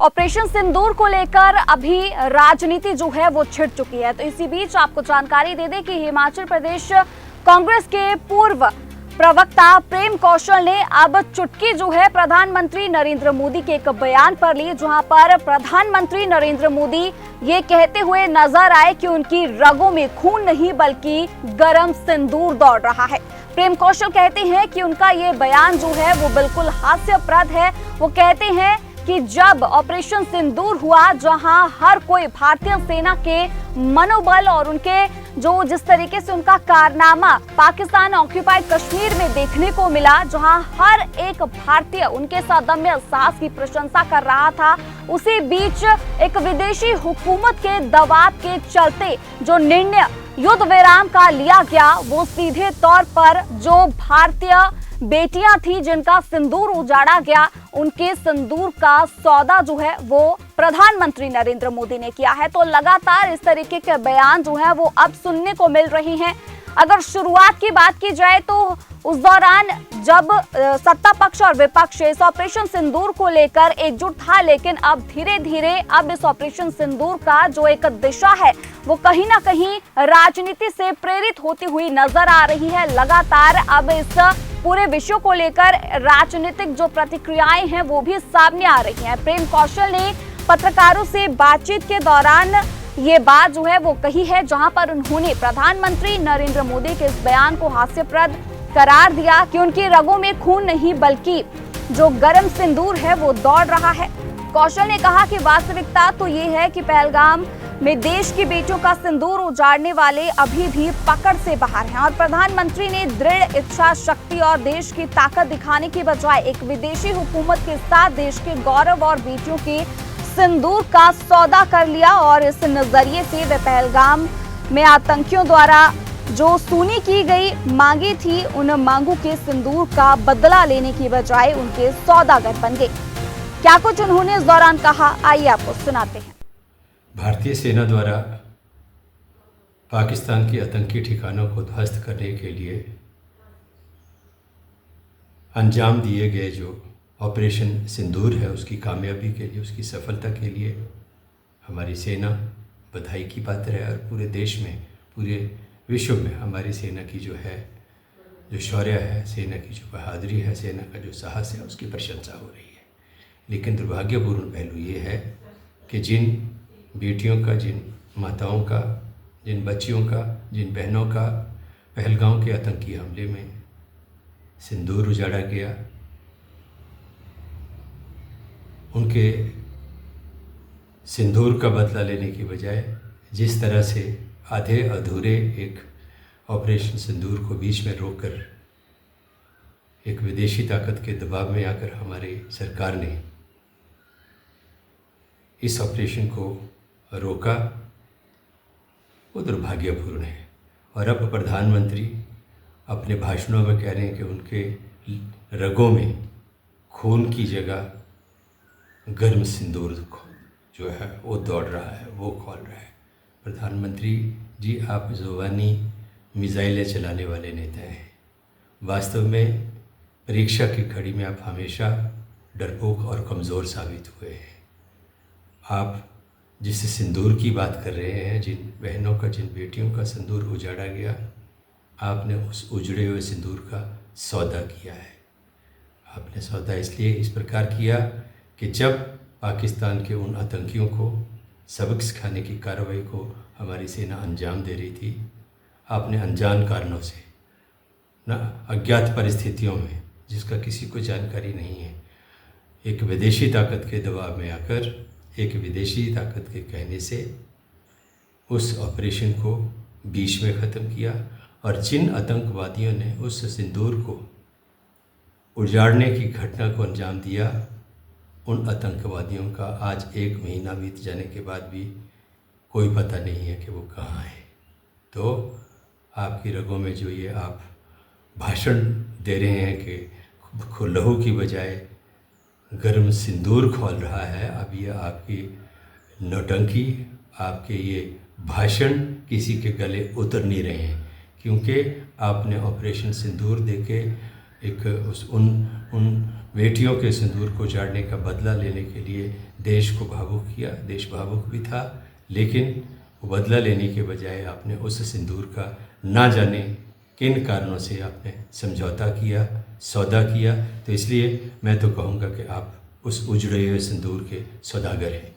Operation सिंदूर को लेकर अभी राजनीति जो है वो छिड़ चुकी है। तो इसी बीच आपको जानकारी दे दें कि हिमाचल प्रदेश कांग्रेस के पूर्व प्रवक्ता प्रेम कौशल ने अब चुटकी जो है प्रधानमंत्री नरेंद्र मोदी के एक बयान पर ली, जहां पर प्रधानमंत्री नरेंद्र मोदी ये कहते हुए नजर आए कि उनकी रगों में खून नहीं बल्कि गरम सिंदूर दौड़ रहा है। प्रेम कौशल कहते हैं कि उनका ये बयान जो है वो बिल्कुल हास्यप्रद है। वो कहते हैं कि जब ऑपरेशन सिंदूर हुआ, जहां हर कोई भारतीय सेना के मनोबल और उनके जिस तरीके से उनका कारनामा पाकिस्तान ऑक्यूपाइड कश्मीर में देखने को मिला, जहां हर एक भारतीय उनके सदम्य साहस की प्रशंसा कर रहा था, उसी बीच एक विदेशी हुकूमत के दबाव के चलते जो निर्णय युद्ध विराम का लिया गया, वो सीधे तौर पर जो भारतीय बेटियां थी जिनका सिंदूर उजाड़ा गया, उनके सिंदूर का सौदा जो है वो प्रधानमंत्री नरेंद्र मोदी ने किया है। तो लगातार इस तरीके के बयान जो है वो अब सुनने को मिल रहे हैं। अगर शुरुआत की बात की जाए तो उस दौरान जब सत्ता पक्ष और विपक्ष इस ऑपरेशन सिंदूर को लेकर एकजुट था, लेकिन अब धीरे धीरे अब इस ऑपरेशन सिंदूर का जो एक दिशा है वो कहीं ना कहीं राजनीति से प्रेरित होती हुई नजर आ रही है। लगातार अब इस पूरे विषय को लेकर राजनीतिक जो प्रतिक्रियाएं हैं वो भी सामने आ रही हैं। प्रेम कौशल ने पत्रकारों से बातचीत के दौरान ये बात जो है वो कही है, जहां पर उन्होंने प्रधानमंत्री नरेंद्र मोदी के इस बयान को हास्यप्रद करार दिया कि उनकी रगों में खून नहीं बल्कि जो गरम सिंदूर है वो दौड़ रहा है। कौशल ने कहा कि वास्तविकता तो ये है कि पहलगाम में देश की बेटियों का सिंदूर उजाड़ने वाले अभी भी पकड़ से बाहर हैं और प्रधानमंत्री ने दृढ़ इच्छा शक्ति और देश की ताकत दिखाने की बजाय एक विदेशी हुकूमत के साथ देश के गौरव और बेटियों के सिंदूर का सौदा कर लिया और इस नजरिए से वे पहलगाम में आतंकियों द्वारा जो सुनी की गई मांगी थी, उन मांगों के सिंदूर का बदला लेने की बजाय उनके सौदागर बन गए। क्या कुछ उन्होंने इस दौरान कहा, आइए आपको सुनाते हैं। भारतीय सेना द्वारा पाकिस्तान के आतंकी ठिकानों को ध्वस्त करने के लिए अंजाम दिए गए जो ऑपरेशन सिंदूर है, उसकी कामयाबी के लिए, उसकी सफलता के लिए हमारी सेना बधाई की पात्र है और पूरे देश में, पूरे विश्व में हमारी सेना की जो है जो शौर्य है, सेना की जो बहादुरी है, सेना का जो साहस है, उसकी प्रशंसा हो रही है। लेकिन दुर्भाग्यपूर्ण पहलू ये है कि जिन बेटियों का, जिन माताओं का, जिन बच्चियों का, जिन बहनों का पहलगाम के आतंकी हमले में सिंदूर उजाड़ा गया, उनके सिंदूर का बदला लेने की बजाय जिस तरह से आधे अधूरे एक ऑपरेशन सिंदूर को बीच में रोककर एक विदेशी ताकत के दबाव में आकर हमारी सरकार ने इस ऑपरेशन को रोका, वो दुर्भाग्यपूर्ण है। और अब प्रधानमंत्री अपने भाषणों में कह रहे हैं कि उनके रगों में खून की जगह गर्म सिंदूर जो है वो दौड़ रहा है, वो खोल रहा है। प्रधानमंत्री जी, आप ज़ुबानी मिसाइलें चलाने वाले नेता हैं। वास्तव में परीक्षा की घड़ी में आप हमेशा डरपोक और कमज़ोर साबित हुए हैं। आप जिस सिंदूर की बात कर रहे हैं, जिन बहनों का, जिन बेटियों का सिंदूर उजाड़ा गया, आपने उस उजड़े हुए सिंदूर का सौदा किया है। आपने सौदा इसलिए इस प्रकार किया कि जब पाकिस्तान के उन आतंकियों को सबक सिखाने की कार्रवाई को हमारी सेना अंजाम दे रही थी, आपने अनजान कारणों से, न अज्ञात परिस्थितियों में जिसका किसी को जानकारी नहीं है, एक विदेशी ताकत के दबाव में आकर, एक विदेशी ताकत के कहने से उस ऑपरेशन को बीच में ख़त्म किया। और जिन आतंकवादियों ने उस सिंदूर को उजाड़ने की घटना को अंजाम दिया, उन आतंकवादियों का आज 1 महीना बीत जाने के बाद भी कोई पता नहीं है कि वो कहाँ है। तो आपकी रगों में जो ये आप भाषण दे रहे हैं कि लहू की बजाय गर्म सिंदूर खोल रहा है, अब ये आपकी नौटंकी, आपके ये भाषण किसी के गले उतर नहीं रहे हैं, क्योंकि आपने ऑपरेशन सिंदूर देके उन बेटियों के सिंदूर को उजाड़ने का बदला लेने के लिए देश को भावुक किया, देश भावुक भी था, लेकिन वो बदला लेने के बजाय आपने उस सिंदूर का ना जाने किन कारणों से आपने समझौता किया, सौदा किया। तो इसलिए मैं तो कहूँगा कि आप उस उजड़े हुए सिंदूर के सौदागर हैं।